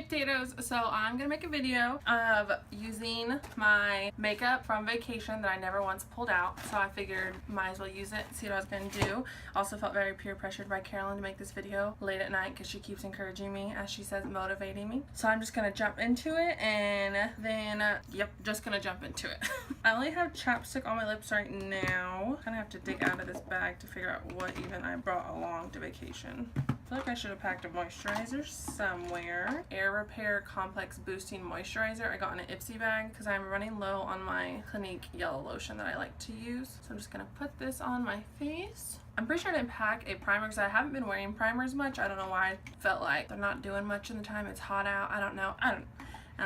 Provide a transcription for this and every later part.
potatoes. So I'm gonna make a video of using my makeup from vacation that I never once pulled out. So I figured might as well use it, see what I was gonna do. Also felt very peer pressured by Carolyn to make this video late at night because she keeps encouraging me, as she says, motivating me. So I'm just gonna jump into it, and then yep, just gonna jump into it. I only have chapstick on my lips right now. Kind of have to dig out of this bag to figure out what even I brought along to vacation. I feel like I should have packed a moisturizer somewhere. Air Repair Complex Boosting Moisturizer I got in an Ipsy bag because I'm running low on my Clinique yellow lotion that I like to use. So I'm just gonna put this on my face. I'm pretty sure I didn't pack a primer because I haven't been wearing primers much. I don't know why. I felt like they're not doing much in the time it's hot out. I don't know. And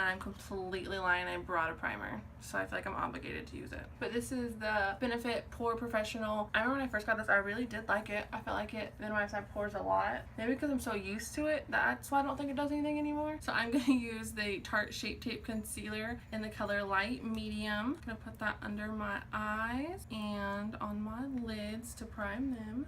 I'm completely lying. I brought a primer, so I feel like I'm obligated to use it. But this is the Benefit Pore Professional. I remember when I first got this, I really did like it. I felt like it minimized my pores a lot. Maybe because I'm so used to it, that's why I don't think it does anything anymore. So I'm gonna use the Tarte Shape Tape Concealer in the color Light Medium. I'm gonna put that under my eyes and on my lids to prime them.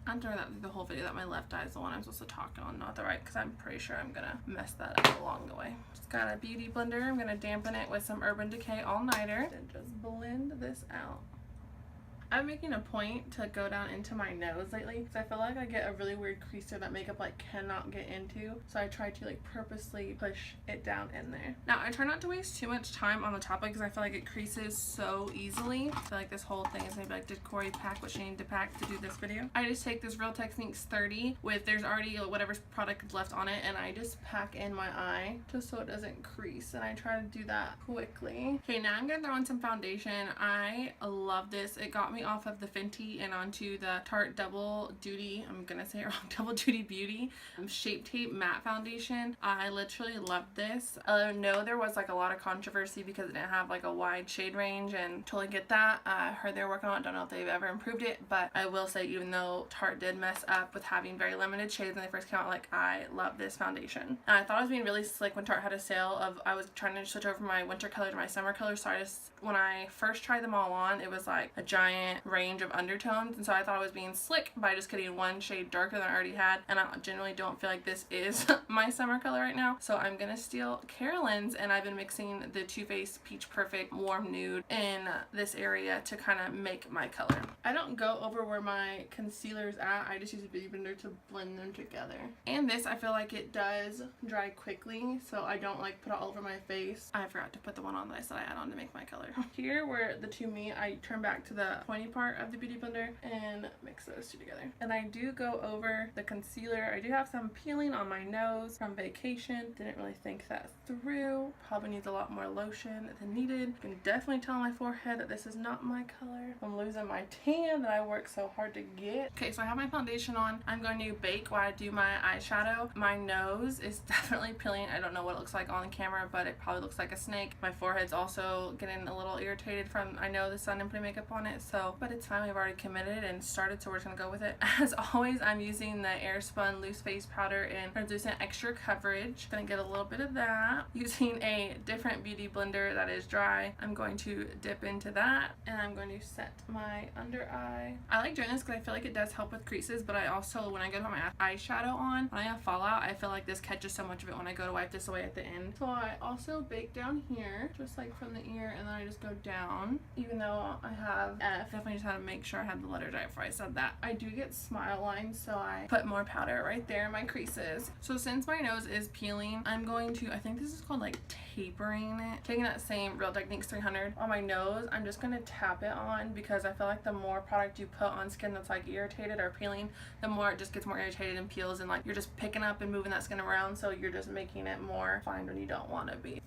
I'm doing that through the whole video that my left eye is the one I'm supposed to talk on, not the right, because I'm pretty sure I'm gonna mess that up along the way. Just got a beauty blender. I'm gonna dampen it with some Urban Decay All Nighter and just blend this out. I'm making a point to go down into my nose lately because I feel like I get a really weird crease there that makeup like cannot get into. So I try to like purposely push it down in there. Now I try not to waste too much time on the topic because I feel like it creases so easily. I feel like this whole thing is maybe like, did Kori pack what she needed to pack to do this video? I just take this Real Techniques 30 with, there's already whatever product is left on it, and I just pack in my eye just so it doesn't crease, and I try to do that quickly. Okay, now I'm gonna throw in some foundation. I love this. It got me off of the Fenty and onto the Tarte Double Duty, I'm gonna say it wrong, Double Duty Beauty Shape Tape Matte Foundation. I literally loved this. I know there was like a lot of controversy because it didn't have like a wide shade range, and totally get that. I heard they're working on it. Don't know if they've ever improved it, but I will say, even though Tarte did mess up with having very limited shades when they first came out, like, I love this foundation. And I thought I was being really slick when Tarte had a sale of, I was trying to switch over from my winter color to my summer color, so I just, when I first tried them all on, it was like a giant range of undertones, and so I thought I was being slick by just getting one shade darker than I already had, and I generally don't feel like this is my summer color right now. So I'm gonna steal Carolyn's, and I've been mixing the Too Faced Peach Perfect Warm Nude in this area to kind of make my color. I don't go over where my concealer's at. I just use a beauty blender to blend them together. And this, I feel like it does dry quickly, so I don't like put it all over my face. I forgot to put the one on that I said I add on to make my color. Here where the two meet, I turn back to the pointy part of the beauty blender and mix those two together. And I do go over the concealer. I do have some peeling on my nose from vacation. Didn't really think that through. Probably needs a lot more lotion than needed. You can definitely tell on my forehead that this is not my color. I'm losing my tan that I worked so hard to get. Okay, so I have my foundation on. I'm going to bake while I do my eyeshadow. My nose is definitely peeling. I don't know what it looks like on camera, but it probably looks like a snake. My forehead's also getting a little irritated from, I know the sun and putting makeup on it, so, but it's fine. We've already committed and started, so we're just gonna go with it. As always, I'm using the Airspun Loose Face Powder in Translucent Extra Coverage. Gonna get a little bit of that. Using a different beauty blender that is dry, I'm going to dip into that, and I'm going to set my under eye. I like doing this because I feel like it does help with creases, but I also, when I go to put my eyeshadow on, when I have fallout, I feel like this catches so much of it when I go to wipe this away at the end. So I also bake down here, just like from the ear, and then I just go down. Even though I have F, definitely just had to make sure I had the letters right before I said that. I do get smile lines, so I put more powder right there in my creases. So since my nose is peeling, I'm going to, I think this is called like tapering it. Taking that same Real Techniques 300 on my nose, I'm just gonna tap it on because I feel like the more product you put on skin that's like irritated or peeling, the more it just gets more irritated and peels, and like you're just picking up and moving that skin around, so you're just making it more fine when you don't want to be.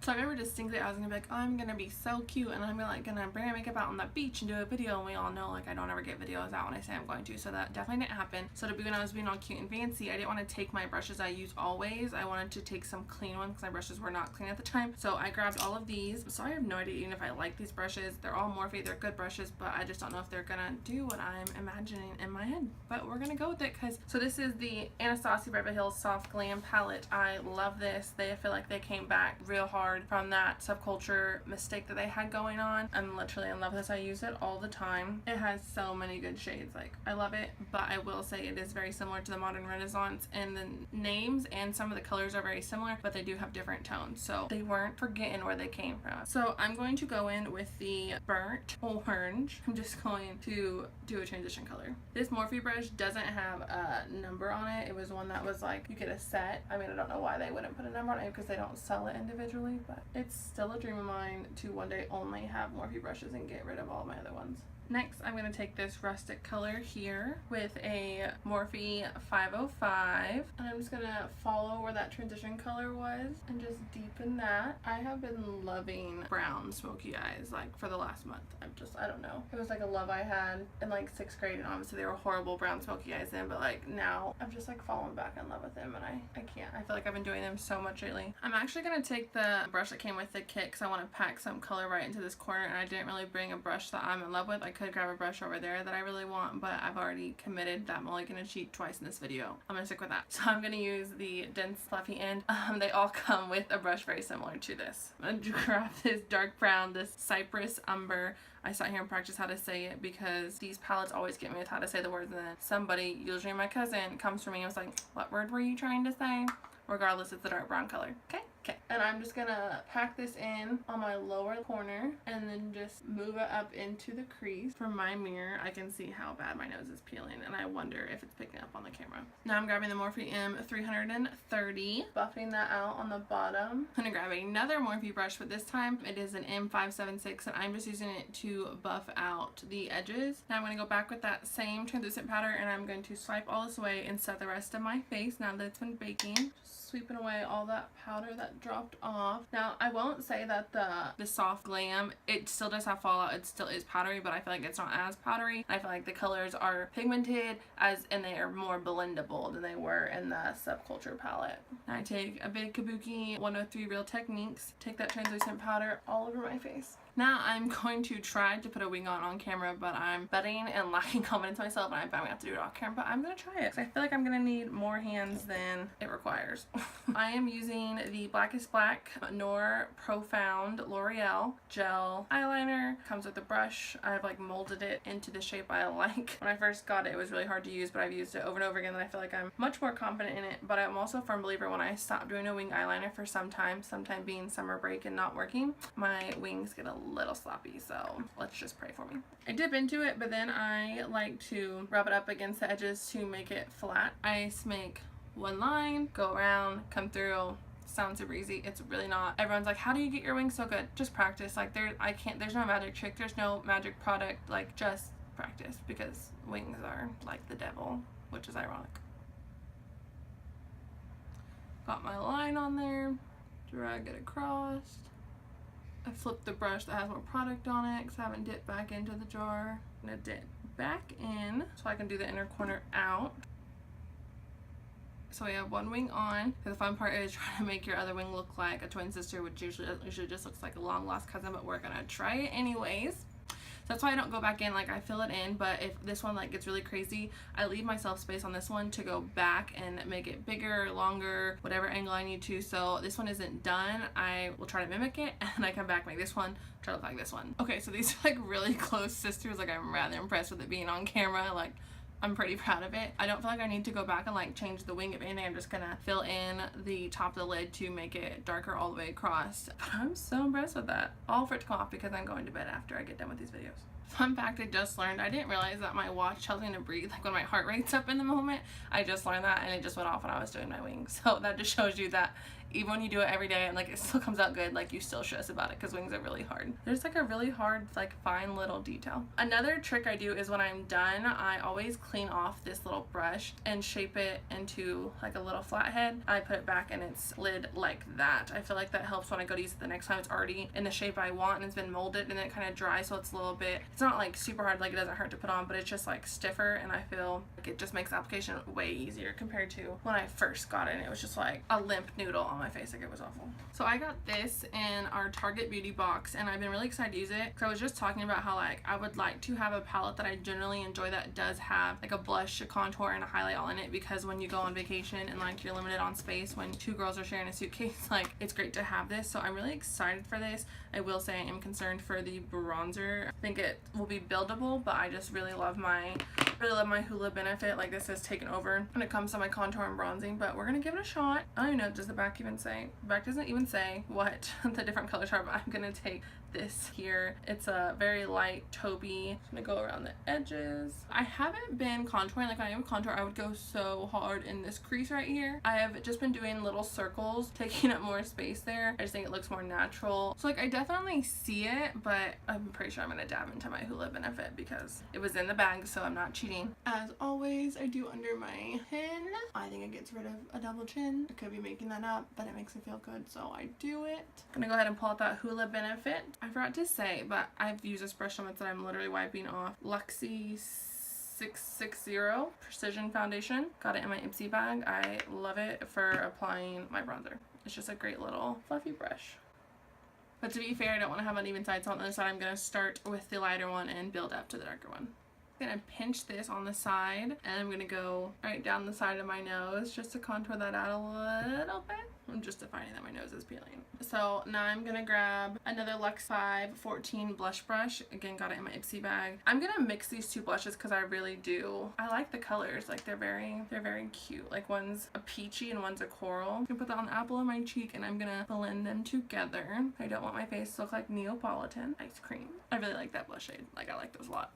So I remember distinctly I was gonna be like, oh, I'm gonna be so cute and I'm gonna bring my makeup out on the beach and do a video, and we all know like I don't ever get videos out when I say I'm going to, so that definitely didn't happen. So to be when I was being all cute and fancy, I didn't want to take my brushes I use always. I wanted to take some clean ones because my brushes were not clean at the time. So I grabbed all of these. So I have no idea even if I like these brushes. They're all Morphe, they're good brushes, but I just don't know if they're gonna do what I'm imagining in my head. But we're gonna go with it because, so this is the Anasazi Beverly Hills Soft Glam palette. I love this. I feel like they came back real hard hard from that subculture mistake that they had going on. I'm literally in love with this. I use it all the time. It has so many good shades. Like, I love it, but I will say it is very similar to the Modern Renaissance, and the names and some of the colors are very similar, but they do have different tones, so they weren't forgetting where they came from. So I'm going to go in with the burnt orange. I'm just going to do a transition color. This Morphe brush doesn't have a number on it. It was one that was like, you get a set. I mean, I don't know why they wouldn't put a number on it because they don't sell it individually, but it's still a dream of mine to one day only have Morphe brushes and get rid of all my other ones. Next, I'm going to take this rustic color here with a Morphe 505, and I'm just going to follow where that transition color was and just deepen that. I have been loving brown smoky eyes like for the last month. I don't know. It was like a love I had in like 6th grade, and obviously they were horrible brown smoky eyes then, but like now I've just like fallen back in love with them, and I can't. I feel like I've been doing them so much lately. I'm actually going to take the brush that came with the kit because I want to pack some color right into this corner, and I didn't really bring a brush that I'm in love with. I could grab a brush over there that I really want, but I've already committed that I'm only going to cheat twice in this video. I'm going to stick with that. So I'm going to use the dense fluffy end. They all come with a brush very similar to this. I'm going to grab this dark brown, this Cypress Umber. I sat here and practiced how to say it because these palettes always get me with how to say the words, and then somebody, usually my cousin, comes for me and was like, what word were you trying to say? Regardless, it's the dark brown color. Okay. And I'm just gonna pack this in on my lower corner and then just move it up into the crease. From my mirror, I can see how bad my nose is peeling, and I wonder if it's picking up on the camera. Now I'm grabbing the Morphe M330, buffing that out on the bottom. I'm gonna grab another Morphe brush, but this time it is an M576, and I'm just using it to buff out the edges. Now I'm gonna go back with that same translucent powder, and I'm going to swipe all this away and set the rest of my face now that it's been baking. Sweeping away all that powder that dropped off. Now I won't say that the soft Glam, it still does have fallout, it still is powdery, but I feel like it's not as powdery. I feel like the colors are pigmented and they are more blendable than they were in the Subculture palette. Now I take a big Kabuki 103 Real Techniques, take that translucent powder all over my face. Now I'm going to try to put a wing on camera, but I'm betting and lacking confidence in myself, and I'm probably have to do it off camera, but I'm going to try it because I feel like I'm going to need more hands than it requires. I am using the Blackest Black Noir Profound L'Oreal Gel Eyeliner. Comes with a brush. I've like molded it into the shape I like. When I first got it, it was really hard to use, but I've used it over and over again, and I feel like I'm much more confident in it. But I'm also a firm believer when I stop doing a wing eyeliner for some time being summer break and not working, my wings get a little sloppy, so let's just pray for me. I dip into it, but then I like to rub it up against the edges to make it flat. I make one line, go around, come through. Sounds super easy. It's really not. Everyone's like, how do you get your wings so good? Just practice. Like there's no magic trick, there's no magic product, like just practice, because wings are like the devil, which is ironic. Got my line on there, drag it across. I flipped the brush that has more product on it because I haven't dipped back into the jar. I'm gonna dip back in so I can do the inner corner out. So we have one wing on. The fun part is trying to make your other wing look like a twin sister, which usually just looks like a long lost cousin, but we're gonna try it anyways. So that's why I don't go back in, like I fill it in, but if this one like gets really crazy, I leave myself space on this one to go back and make it bigger, longer, whatever angle I need to. So this one isn't done. I will try to mimic it, and I come back, make this one, try to look like this one. Okay, so these are like really close sisters. Like I'm rather impressed with it being on camera. Like I'm pretty proud of it. I don't feel like I need to go back and like change the wing. If anything, I'm just gonna fill in the top of the lid to make it darker all the way across. But I'm so impressed with that. All for it to come off because I'm going to bed after I get done with these videos. Fun fact I just learned, I didn't realize that my watch tells me to breathe like when my heart rate's up in the moment. I just learned that, and it just went off when I was doing my wings. So that just shows you that even when you do it every day and like it still comes out good, like you still stress about it because wings are really hard. There's like a really hard, like fine little detail. Another trick I do is when I'm done, I always clean off this little brush and shape it into like a little flathead. I put it back in its lid like that. I feel like that helps when I go to use it the next time. It's already in the shape I want and it's been molded, and then it kind of dries, so it's a little bit, it's not like super hard, like it doesn't hurt to put on, but it's just like stiffer, and I feel like it just makes the application way easier compared to when I first got it and it was just like a limp noodle on my my face, like it was awful. So I got this in our Target beauty box, and I've been really excited to use it because I was just talking about how like I would like to have a palette that I generally enjoy that does have like a blush, a contour, and a highlight all in it, because when you go on vacation and like you're limited on space when two girls are sharing a suitcase, like it's great to have this. So I'm really excited for this. I will say I am concerned for the bronzer. I think it will be buildable, but I just really love my Hoola Benefit. Like this has taken over when it comes to my contour and bronzing, but we're gonna give it a shot. I don't even know, does the back even say? The back doesn't even say what the different colors are, but I'm gonna take this here. It's a very light taupey. I'm gonna go around the edges. I haven't been contouring. Like when I would contour, I would go so hard in this crease right here. I have just been doing little circles, taking up more space there. I just think it looks more natural. So like I definitely see it, but I'm pretty sure I'm gonna dab into my Hoola Benefit because it was in the bag, so I'm not cheating. As always, I do under my chin. I think it gets rid of a double chin. I could be making that up, but it makes me feel good, so I do it. I'm gonna go ahead and pull out that Hoola Benefit. I forgot to say, but I've used this brush so much that I'm literally wiping off Luxie 660 Precision Foundation. Got it in my Ipsy bag. I love it for applying my bronzer. It's just a great little fluffy brush. But to be fair, I don't want to have uneven sides on the other side. I'm going to start with the lighter one and build up to the darker one. I'm going to pinch this on the side, and I'm going to go right down the side of my nose just to contour that out a little bit. I'm just defining that my nose is peeling. So now I'm going to grab another Lux 514 blush brush. Again, got it in my Ipsy bag. I'm going to mix these two blushes because I really do. I like the colors. Like they're very cute. Like one's a peachy and one's a coral. I'm going to put that on the apple of my cheek, and I'm going to blend them together. I don't want my face to look like Neapolitan ice cream. I really like that blush shade. Like I like those a lot.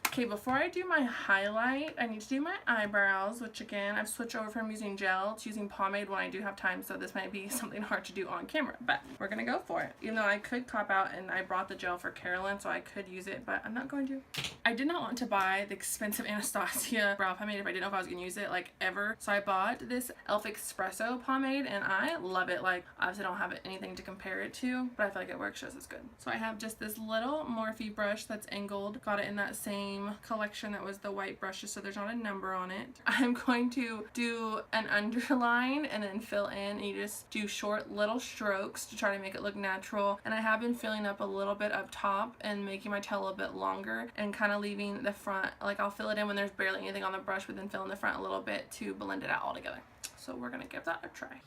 Okay, before I do my highlight, I need to do my eyebrows, which again, I've switched over from using gel to using pomade when I do have time, so this might be something hard to do on camera, but we're gonna go for it. Even though I could cop out, and I brought the gel for Carolyn, so I could use it, but I'm not going to. I did not want to buy the expensive Anasazi brow pomade if I didn't know if I was gonna use it, like, ever. So I bought this e.l.f. Espresso pomade, and I love it. Like, obviously I don't have anything to compare it to, but I feel like it works just as good. So I have just this little Morphe brush that's angled. Got it in that same collection that was the white brushes, so there's not a number on it. I'm going to do an underline and then fill in, and you just do short little strokes to try to make it look natural. And I have been filling up a little bit up top and making my tail a bit longer and kind of leaving the front, like I'll fill it in when there's barely anything on the brush, but then fill in the front a little bit to blend it out all together. So we're gonna give that a try.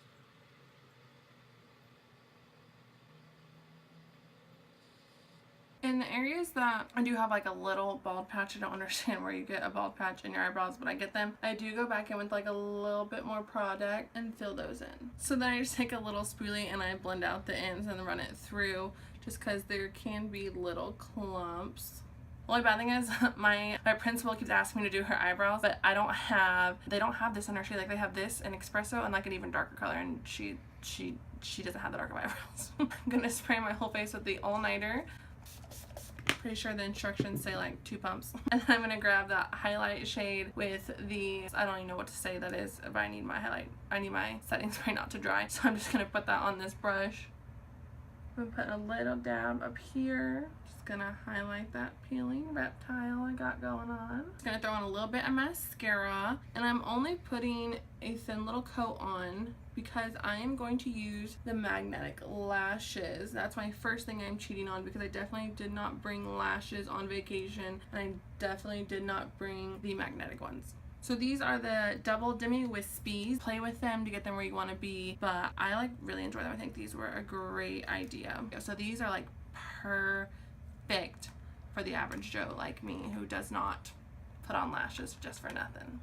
In the areas that I do have like a little bald patch, I don't understand where you get a bald patch in your eyebrows, but I get them. I do go back in with like a little bit more product and fill those in. So then I just take a little spoolie and I blend out the ends and run it through, just because there can be little clumps. The only bad thing is my principal keeps asking me to do her eyebrows, but they don't have this in her shade. Like they have this in espresso and like an even darker color, and she doesn't have the darker eyebrows. I'm gonna spray my whole face with the all-nighter. Pretty sure the instructions say like 2 pumps. And then I'm gonna grab that highlight shade with the, I don't even know what to say that is, but I need my highlight, I need my setting spray not to dry. So I'm just gonna put that on this brush. I'm gonna put a little dab up here. Just gonna highlight that peeling reptile I got going on. Just gonna throw on a little bit of mascara, and I'm only putting a thin little coat on because I am going to use the magnetic lashes. That's my first thing I'm cheating on, because I definitely did not bring lashes on vacation, and I definitely did not bring the magnetic ones. So these are the double demi wispies. Play with them to get them where you want to be, but I like really enjoy them. I think these were a great idea. So these are like perfect for the average Joe like me who does not put on lashes just for nothing.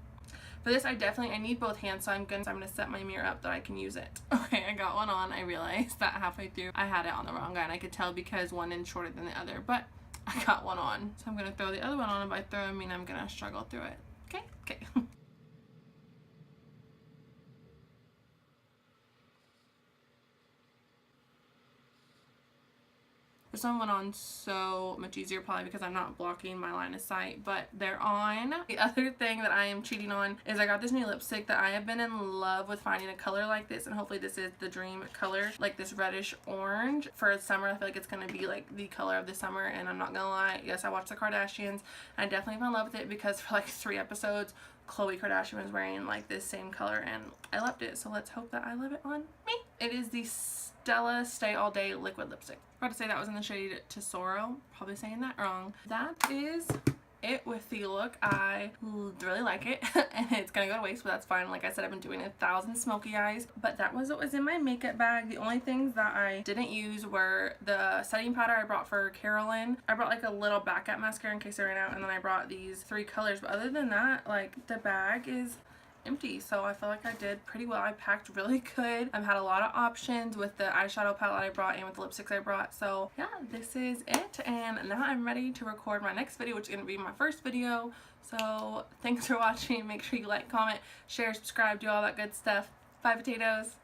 For this, I need both hands, so I'm gonna set my mirror up that I can use it. Okay, I got one on. I realized that halfway through I had it on the wrong guy, and I could tell because one is shorter than the other, but I got one on. So I'm gonna throw the other one on, and by throw I mean I'm gonna struggle through it. Okay? Okay. This one went on so much easier, probably because I'm not blocking my line of sight, but they're on. The other thing that I am cheating on is I got this new lipstick that I have been in love with finding a color like this, and hopefully this is the dream color, like this reddish orange for summer. I feel like it's going to be like the color of the summer, and I'm not gonna lie, yes, I watched the Kardashians and I definitely fell in love with it because for like 3 episodes Khloe Kardashian was wearing like this same color and I loved it, so let's hope that I love it on me. It is the Stella Stay All Day liquid lipstick. I about to say that was in the shade Tesoro, probably saying that wrong. That is it with the look. I really like it and it's gonna go to waste, but that's fine. Like I said, I've been doing 1,000 smoky eyes, but that was what was in my makeup bag. The only things that I didn't use were the setting powder I brought for Carolyn. I brought like a little backup mascara in case I ran out, and then I brought these 3 colors, but other than that, like the bag is empty, so I feel like I did pretty well. I packed really good. I've had a lot of options with the eyeshadow palette I brought and with the lipsticks I brought, so yeah, this is it, and now I'm ready to record my next video, which is going to be my first video. So thanks for watching. Make sure you like, comment, share, subscribe, do all that good stuff. Bye potatoes.